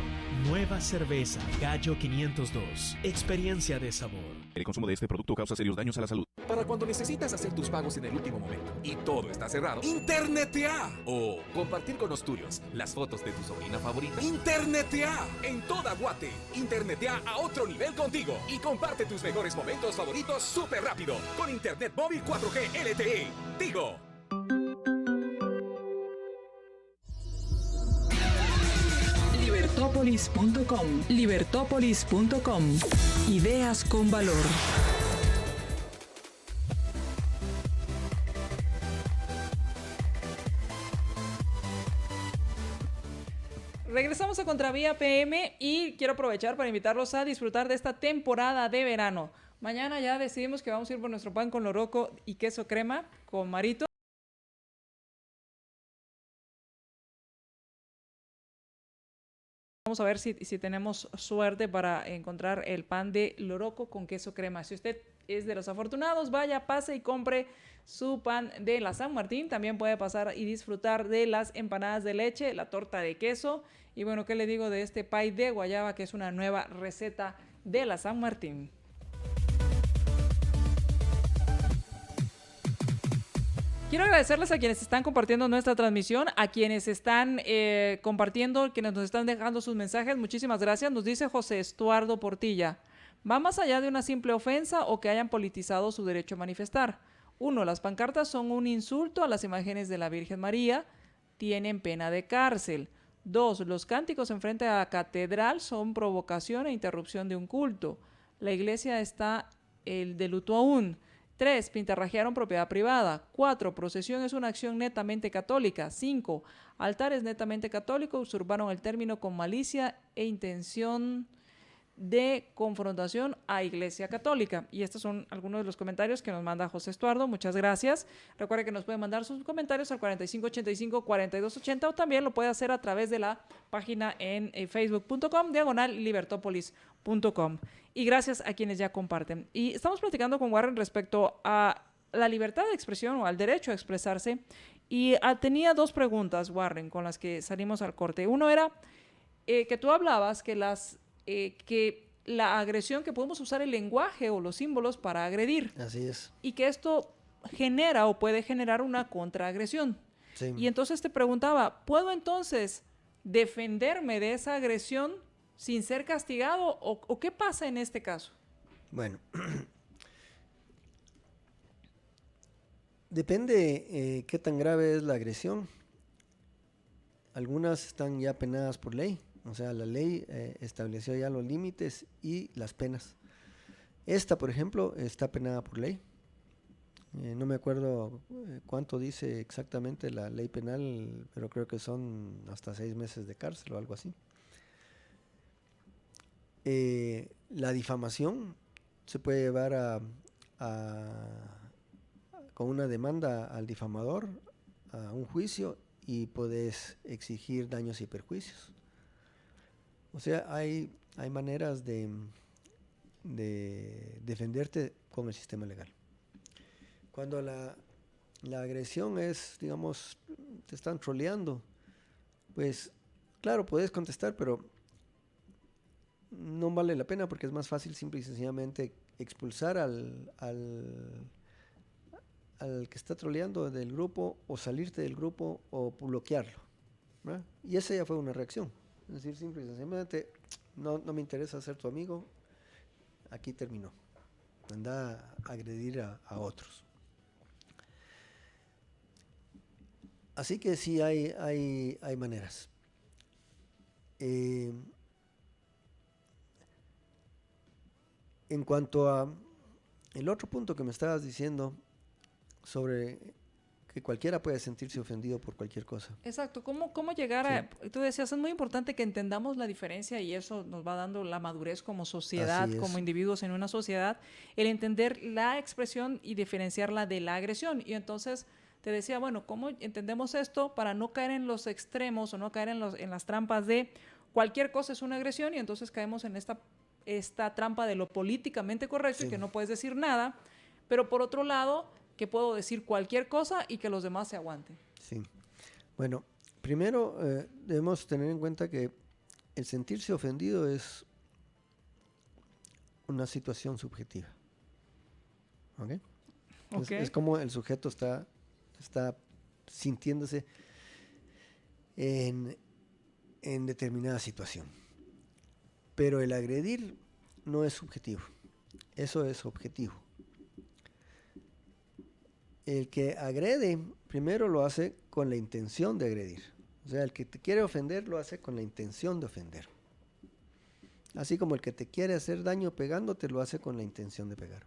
Nueva cerveza Gallo 502. Experiencia de sabor. El consumo de este producto causa serios daños a la salud. Para cuando necesitas hacer tus pagos en el último momento y todo está cerrado, ¡internetea! O compartir con los tuyos las fotos de tu sobrina favorita. ¡Internetea! En toda Guate. Internetea a otro nivel contigo y comparte tus mejores momentos favoritos súper rápido con Internet móvil 4G LTE. Tigo. Libertópolis.com. Libertópolis.com. Ideas con valor. Regresamos a Contravía PM y quiero aprovechar para invitarlos a disfrutar de esta temporada de verano. Mañana ya decidimos que vamos a ir por nuestro pan con loroco y queso crema con Marito. Vamos a ver si tenemos suerte para encontrar el pan de loroco con queso crema. Si usted es de los afortunados, vaya, pase y compre su pan de la San Martín. También puede pasar y disfrutar de las empanadas de leche, la torta de queso. Y bueno, ¿qué le digo de este pie de guayaba, que es una nueva receta de la San Martín? Quiero agradecerles a quienes están compartiendo nuestra transmisión, a quienes están compartiendo, quienes nos están dejando sus mensajes. Muchísimas gracias. Nos dice José Estuardo Portilla. Va más allá de una simple ofensa o que hayan politizado su derecho a manifestar. 1. Las pancartas son un insulto a las imágenes de la Virgen María. Tienen pena de cárcel. 2. Los cánticos en frente a la catedral son provocación e interrupción de un culto. La iglesia está de luto aún. 3. Pintarrajearon propiedad privada. 4. Procesión es una acción netamente católica. 5. Altares netamente católicos usurparon el término con malicia e intención de confrontación a Iglesia Católica. Y estos son algunos de los comentarios que nos manda José Estuardo. Muchas gracias. Recuerde que nos puede mandar sus comentarios al 4585-4280 o también lo puede hacer a través de la página en facebook.com/libertopolis.com. Y gracias a quienes ya comparten. Y estamos platicando con Warren respecto a la libertad de expresión o al derecho a expresarse. Y tenía dos preguntas, Warren, con las que salimos al corte. Uno era que tú hablabas que la agresión, que podemos usar el lenguaje o los símbolos para agredir. Así es. Y que esto genera o puede generar una contraagresión. Sí. Y entonces te preguntaba, ¿puedo entonces defenderme de esa agresión sin ser castigado o qué pasa en este caso? Bueno, depende qué tan grave es la agresión. Algunas están ya penadas por ley. O sea, la ley estableció ya los límites y las penas. Esta, por ejemplo, está penada por ley. No me acuerdo cuánto dice exactamente la ley penal, pero creo que son hasta 6 meses de cárcel o algo así. La difamación se puede llevar con una demanda al difamador a un juicio y puedes exigir daños y perjuicios. O sea, hay maneras de defenderte con el sistema legal. Cuando la agresión es, digamos, te están troleando, pues claro, puedes contestar, pero no vale la pena porque es más fácil simple y sencillamente expulsar al que está troleando del grupo o salirte del grupo o bloquearlo, ¿verdad? Y esa ya fue una reacción. Es decir, simple y sencillamente, no me interesa ser tu amigo, aquí terminó. Anda a agredir a otros. Así que sí hay maneras. En cuanto a el otro punto que me estabas diciendo sobre que cualquiera puede sentirse ofendido por cualquier cosa. Exacto. ¿Cómo llegar a...? Tú decías, es muy importante que entendamos la diferencia y eso nos va dando la madurez como sociedad, como individuos en una sociedad, el entender la expresión y diferenciarla de la agresión. Y entonces te decía, bueno, ¿cómo entendemos esto para no caer en los extremos o no caer en las trampas de cualquier cosa es una agresión y entonces caemos en esta trampa de lo políticamente correcto y que no puedes decir nada, pero por otro lado que puedo decir cualquier cosa y que los demás se aguanten? Sí. Bueno, primero debemos tener en cuenta que el sentirse ofendido es una situación subjetiva. ¿Ok? Es como el sujeto está sintiéndose en determinada situación. Pero el agredir no es subjetivo, eso es objetivo. El que agrede, primero lo hace con la intención de agredir. O sea, el que te quiere ofender lo hace con la intención de ofender. Así como el que te quiere hacer daño pegándote lo hace con la intención de pegar.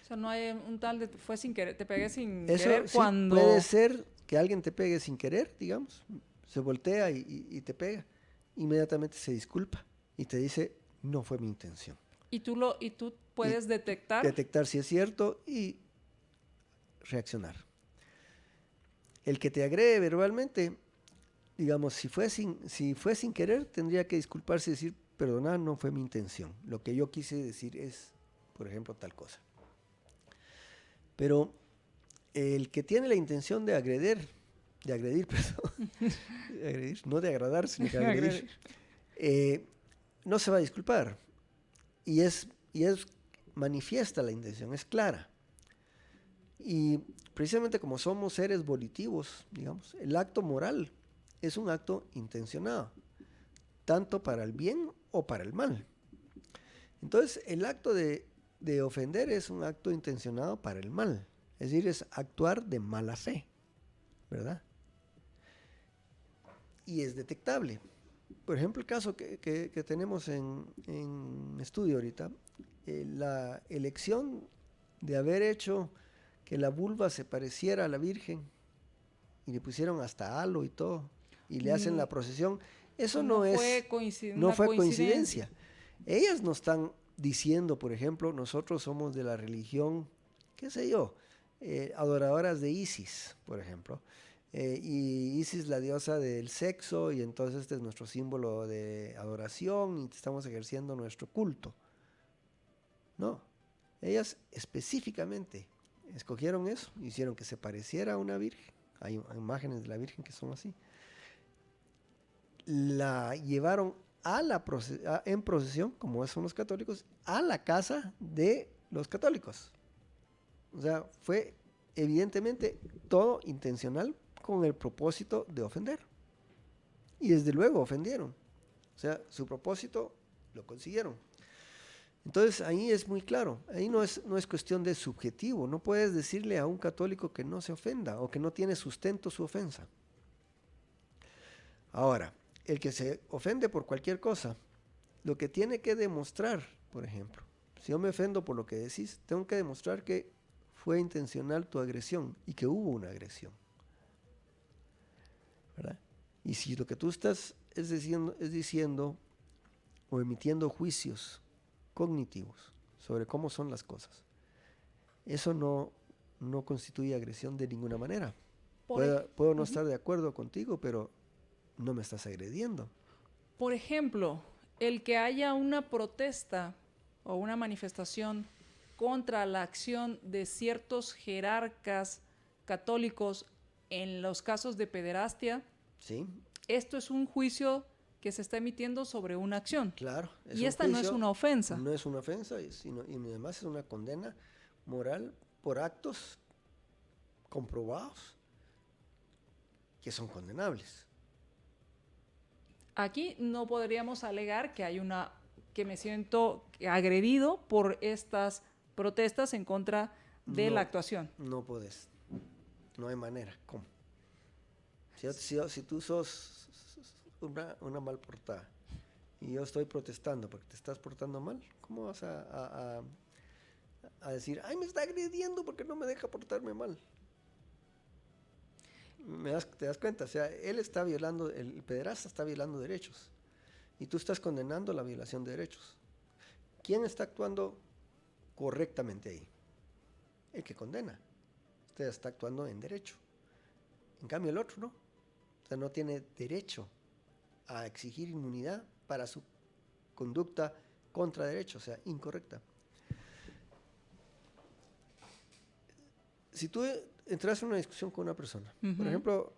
O sea, no hay un tal de fue sin querer, te pegué sin Eso querer sí, cuando... puede ser que alguien te pegue sin querer, digamos, se voltea y te pega. inmediatamente se disculpa y te dice, no fue mi intención. Y tú puedes detectar. Detectar si es cierto y reaccionar. El que te agrede verbalmente, digamos, si fue sin querer, tendría que disculparse y decir, perdona, no fue mi intención. Lo que yo quise decir es, por ejemplo, tal cosa. Pero el que tiene la intención de agredir, perdón, de agredir, no de agradar, sino de agredir, no se va a disculpar. Y es manifiesta la intención, es clara. Y precisamente como somos seres volitivos, digamos, el acto moral es un acto intencionado, tanto para el bien o para el mal. Entonces, el acto de ofender es un acto intencionado para el mal, es decir, es actuar de mala fe, ¿verdad? Y es detectable. Por ejemplo, el caso que tenemos en estudio ahorita, la elección de haber hecho que la vulva se pareciera a la Virgen y le pusieron hasta halo y todo, y le hacen la procesión, eso no fue coincidencia. Ellas nos están diciendo, por ejemplo, nosotros somos de la religión, qué sé yo, adoradoras de Isis, por ejemplo, y Isis la diosa del sexo, y entonces este es nuestro símbolo de adoración y estamos ejerciendo nuestro culto. No, ellas específicamente escogieron eso, hicieron que se pareciera a una virgen. Hay imágenes de la Virgen que son así. La llevaron en procesión, como son los católicos, a la casa de los católicos. O sea, fue evidentemente todo intencional con el propósito de ofender. Y desde luego ofendieron. O sea, su propósito lo consiguieron. Entonces ahí es muy claro, ahí no es cuestión de subjetivo, no puedes decirle a un católico que no se ofenda o que no tiene sustento su ofensa. Ahora, el que se ofende por cualquier cosa, lo que tiene que demostrar, por ejemplo, si yo me ofendo por lo que decís, tengo que demostrar que fue intencional tu agresión y que hubo una agresión, ¿verdad? Y si lo que tú estás es diciendo o emitiendo juicios cognitivos sobre cómo son las cosas, eso no constituye agresión de ninguna manera. Puedo no estar de acuerdo contigo, pero no me estás agrediendo. Por ejemplo, el que haya una protesta o una manifestación contra la acción de ciertos jerarcas católicos en los casos de pederastia, ¿sí? Esto es un juicio que se está emitiendo sobre una acción. Claro. Y esta no es una ofensa. No es una ofensa, y además es una condena moral por actos comprobados que son condenables. Aquí no podríamos alegar que me siento agredido por estas protestas en contra de la actuación. No puedes. No hay manera. ¿Cómo? Si tú sos una mal portada y yo estoy protestando porque te estás portando mal, ¿cómo vas a decir, ay, me está agrediendo porque no me deja portarme mal? ¿Te das cuenta? O sea, él está violando, el pederasta está violando derechos y tú estás condenando la violación de derechos. ¿Quién está actuando correctamente ahí? El que condena. Usted está actuando en derecho. En cambio el otro no. O sea, no tiene derecho a exigir inmunidad para su conducta contra derecho, o sea, incorrecta. Si tú entras en una discusión con una persona, por ejemplo,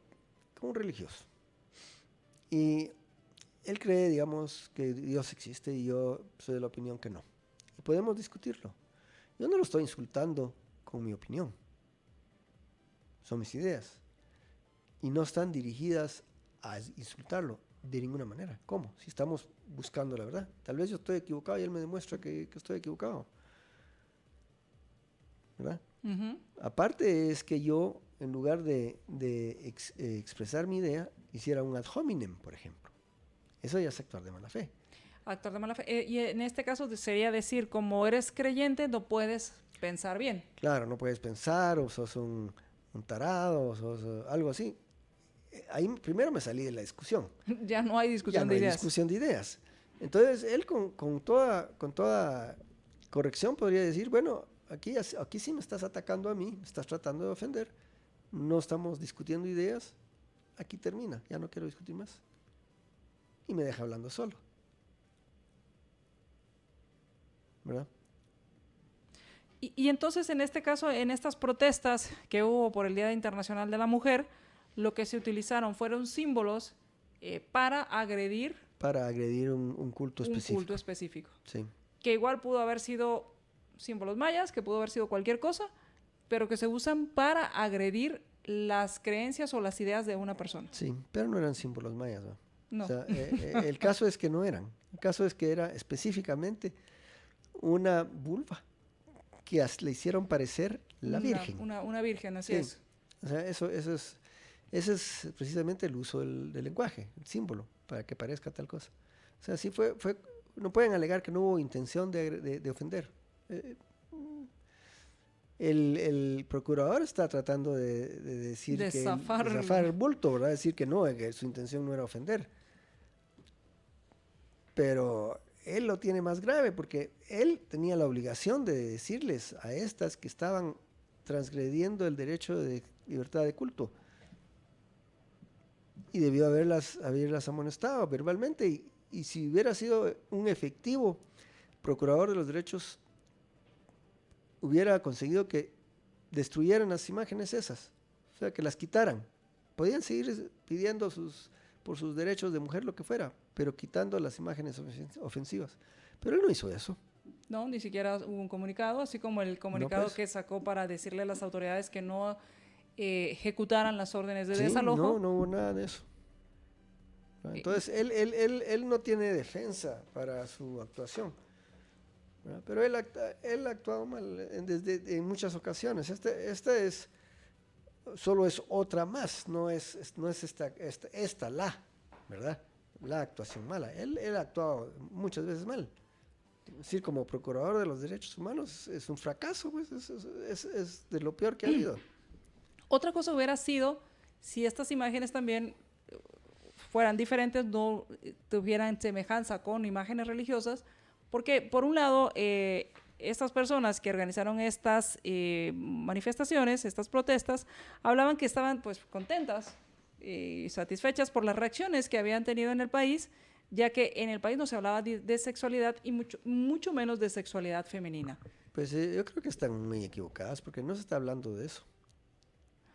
con un religioso, y él cree, digamos, que Dios existe y yo soy de la opinión que no, y podemos discutirlo. Yo no lo estoy insultando con mi opinión, son mis ideas, y no están dirigidas a insultarlo de ninguna manera. ¿Cómo? Si estamos buscando la verdad. Tal vez yo estoy equivocado y él me demuestra que estoy equivocado, ¿verdad? Aparte es que yo, en lugar de expresar mi idea, hiciera un ad hominem, por ejemplo. Eso ya es actuar de mala fe. Actuar de mala fe. Y en este caso sería decir, como eres creyente, no puedes pensar bien. Claro, no puedes pensar, o sos un tarado, o sos algo así. ahí primero me salí de la discusión. Ya no hay discusión Ya no de hay ideas. discusión de ideas. Entonces, él con toda corrección podría decir, bueno, aquí sí me estás atacando a mí, me estás tratando de ofender, no estamos discutiendo ideas, aquí termina, ya no quiero discutir más. Y me deja hablando solo. ¿Verdad? Y entonces, en este caso, en estas protestas que hubo por el Día Internacional de la Mujer, lo que se utilizaron fueron símbolos para agredir un culto específico. Un culto específico. Sí. Que igual pudo haber sido símbolos mayas, que pudo haber sido cualquier cosa, pero que se usan para agredir las creencias o las ideas de una persona. Sí, pero no eran símbolos mayas, ¿no? No. O sea, el caso es que no eran. El caso es que era específicamente una vulva que le hicieron parecer la Virgen. Una virgen, así Sí. es. O sea, ese es precisamente el uso del lenguaje, el símbolo, para que parezca tal cosa. O sea, sí no pueden alegar que no hubo intención de ofender. El procurador está tratando de decir De que zafar el bulto, ¿verdad? Decir que no, que su intención no era ofender. Pero él lo tiene más grave porque él tenía la obligación de decirles a estas que estaban transgrediendo el derecho de libertad de culto. Y debió haberlas amonestado verbalmente. Y si hubiera sido un efectivo procurador de los derechos, hubiera conseguido que destruyeran las imágenes esas. O sea, que las quitaran. Podían seguir pidiendo por sus derechos de mujer, lo que fuera, pero quitando las imágenes ofensivas. Pero él no hizo eso. No, ni siquiera hubo un comunicado, así como el comunicado pues. que sacó para decirle a las autoridades que no ejecutaran las órdenes de Sí, desalojo. no hubo nada de eso. Entonces, él no tiene defensa para su actuación. ¿Verdad? Pero él ha actuado mal en muchas ocasiones. Solo es otra más, no es esta ¿verdad? La actuación mala. Él ha actuado muchas veces mal. Es decir, como procurador de los derechos humanos es un fracaso, pues es de lo peor que ha habido. Otra cosa hubiera sido si estas imágenes también fueran diferentes, no tuvieran semejanza con imágenes religiosas, porque por un lado, estas personas que organizaron estas manifestaciones, estas protestas, hablaban que estaban pues contentas y satisfechas por las reacciones que habían tenido en el país, ya que en el país no se hablaba de sexualidad y mucho menos de sexualidad femenina. Pues yo creo que están muy equivocadas porque no se está hablando de eso.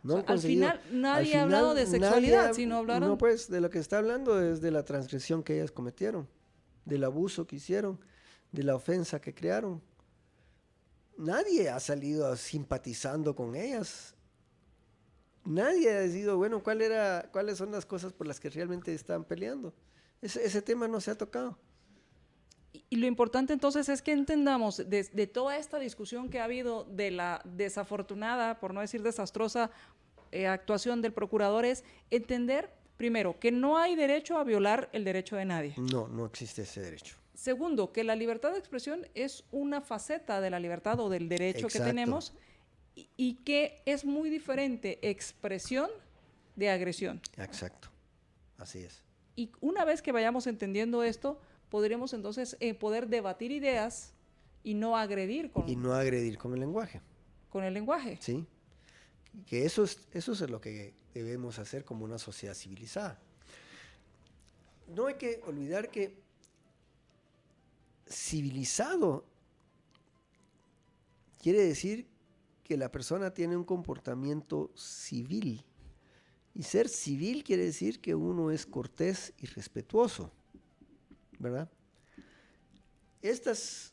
No al final nadie ha hablado de sexualidad, sino hablaron... No, pues de lo que está hablando es de la transgresión que ellas cometieron, del abuso que hicieron, de la ofensa que crearon. Nadie ha salido simpatizando con ellas. Nadie ha decidido, bueno, cuáles son las cosas por las que realmente están peleando. Ese tema no se ha tocado. Y lo importante entonces es que entendamos de toda esta discusión que ha habido de la desafortunada, por no decir desastrosa, actuación del procurador, es entender, primero, que no hay derecho a violar el derecho de nadie. No existe ese derecho. Segundo, que la libertad de expresión es una faceta de la libertad o del derecho que tenemos y que es muy diferente expresión de agresión. Exacto, así es. Y una vez que vayamos entendiendo esto, podremos entonces poder debatir ideas y no agredir con... Y no agredir con el lenguaje. Con el lenguaje. Sí. Que eso es lo que debemos hacer como una sociedad civilizada. No hay que olvidar que civilizado quiere decir que la persona tiene un comportamiento civil. Y ser civil quiere decir que uno es cortés y respetuoso, ¿verdad? Estas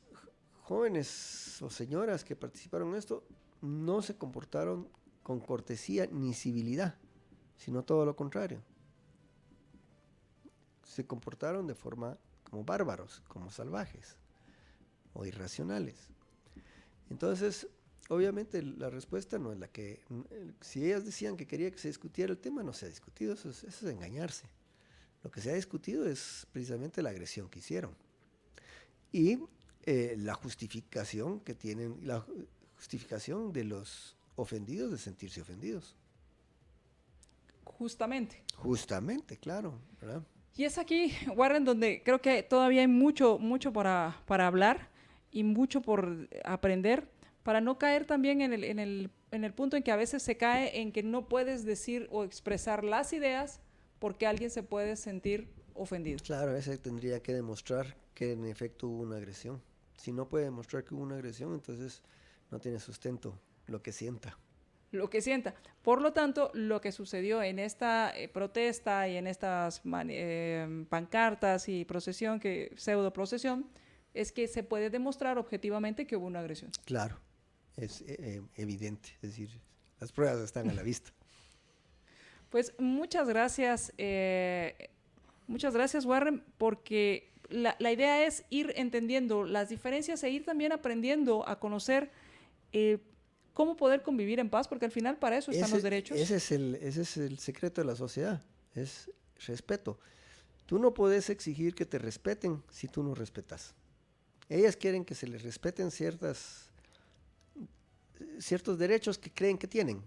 jóvenes o señoras que participaron en esto no se comportaron con cortesía ni civilidad, sino todo lo contrario. Se comportaron de forma como bárbaros, como salvajes o irracionales. Entonces, obviamente la respuesta no es la que... Si ellas decían que quería que se discutiera el tema, no se ha discutido, eso es engañarse. Lo que se ha discutido es precisamente la agresión que hicieron. Y la justificación que tienen, la justificación de los ofendidos de sentirse ofendidos. Justamente, claro, ¿verdad? Y es aquí, Warren, donde creo que todavía hay mucho para hablar y mucho por aprender, para no caer también en el punto en que a veces se cae en que no puedes decir o expresar las ideas porque alguien se puede sentir ofendido. Claro, ese tendría que demostrar que en efecto hubo una agresión. Si no puede demostrar que hubo una agresión, entonces no tiene sustento lo que sienta. Lo que sienta. Por lo tanto, lo que sucedió en esta protesta y en estas pancartas y pseudo procesión, es que se puede demostrar objetivamente que hubo una agresión. Claro, es evidente, es decir, las pruebas están a la vista. Pues muchas gracias, Warren, porque la idea es ir entendiendo las diferencias e ir también aprendiendo a conocer cómo poder convivir en paz, porque al final para eso están los derechos. Ese es el secreto de la sociedad, es respeto. Tú no puedes exigir que te respeten si tú no respetas. Ellas quieren que se les respeten ciertos derechos que creen que tienen,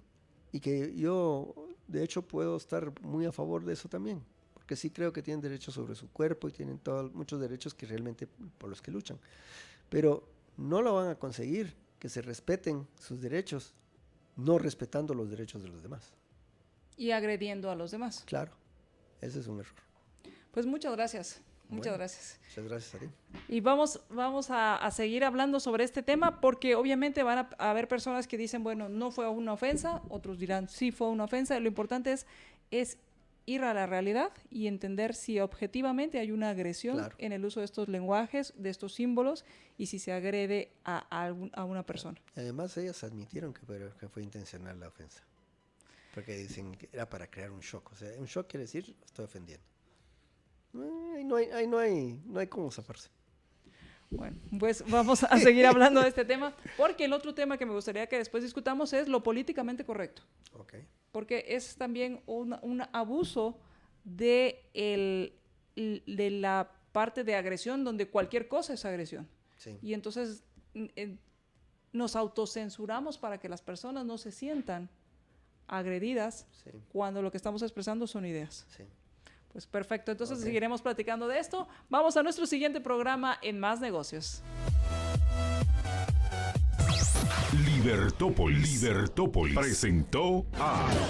y que yo, de hecho, puedo estar muy a favor de eso también, porque sí creo que tienen derechos sobre su cuerpo y tienen muchos derechos que realmente por los que luchan, pero no lo van a conseguir que se respeten sus derechos, no respetando los derechos de los demás. Y agrediendo a los demás. Claro, ese es un error. Pues muchas gracias. Muchas gracias. Muchas gracias a ti. Y vamos a seguir hablando sobre este tema, porque obviamente van a haber personas que dicen, bueno, no fue una ofensa, otros dirán, sí fue una ofensa. Lo importante es ir a la realidad y entender si objetivamente hay una agresión en el uso de estos lenguajes, de estos símbolos, y si se agrede a una persona. Además, ellas admitieron que fue intencional la ofensa, porque dicen que era para crear un shock. O sea, un shock quiere decir, estoy ofendiendo. No hay cómo zafarse. Bueno, pues vamos a seguir hablando de este tema, porque el otro tema que me gustaría que después discutamos es lo políticamente correcto. Okay. Porque es también un abuso de la parte de agresión, donde cualquier cosa es agresión. Sí. Y entonces nos autocensuramos para que las personas no se sientan agredidas cuando lo que estamos expresando son ideas. Sí. Pues perfecto, entonces seguiremos platicando de esto. Vamos a nuestro siguiente programa en Más Negocios. Libertópolis presentó a